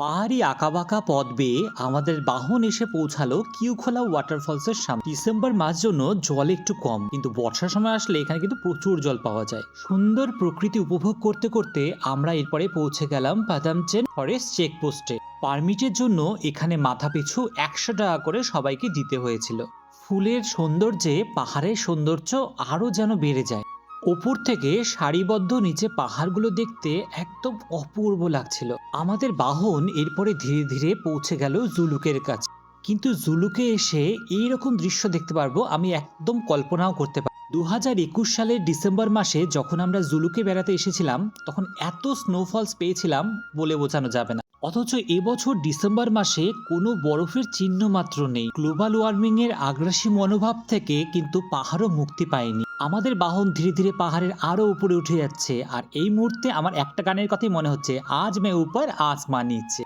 পাহাড়ি আঁকাবাঁকা পথ বেয়ে আমাদের বাহন এসে পৌঁছালো কিউখোলা ওয়াটারফলসের সামনে। ডিসেম্বর মাস জন্য জল একটু কম, কিন্তু বর্ষার সময় আসলে এখানে কিন্তু প্রচুর জল পাওয়া যায়। সুন্দর প্রকৃতি উপভোগ করতে করতে আমরা এরপরে পৌঁছে গেলাম পাদামচেন ফরেস্ট চেকপোস্টে। পারমিটের জন্য এখানে মাথাপিছু 100 টাকা করে সবাইকে দিতে হয়েছিল। ফুলের সৌন্দর্যে পাহাড়ের সৌন্দর্য আরও যেন বেড়ে যায়। ওপর থেকে সারিবদ্ধ নিচে পাহাড়গুলো দেখতে একদম অপূর্ব লাগছিল। আমাদের বাহন এরপরে ধীরে ধীরে পৌঁছে গেল জুলুকের কাছে। কিন্তু জুলুকে এসে এইরকম দৃশ্য দেখতে পারবো আমি একদম কল্পনাও করতে পারি। 2021 সালের ডিসেম্বর মাসে যখন আমরা জুলুকে বেড়াতে এসেছিলাম তখন এত স্নোফলস পেয়েছিলাম বলে বোঝানো যাবে না। অথচ এবছর ডিসেম্বর মাসে কোনো বরফের চিহ্ন মাত্র নেই। গ্লোবাল ওয়ার্মিং এর আগ্রাসী মনোভাব থেকে কিন্তু পাহাড়ও মুক্তি পায়নি। আমাদের বাহন ধীরে ধীরে পাহাড়ের আরো উপরে উঠে যাচ্ছে, আর এই মুহূর্তে আমার একটা গানের কথাই মনে হচ্ছে, আজ মে উপর আসমান নিচে।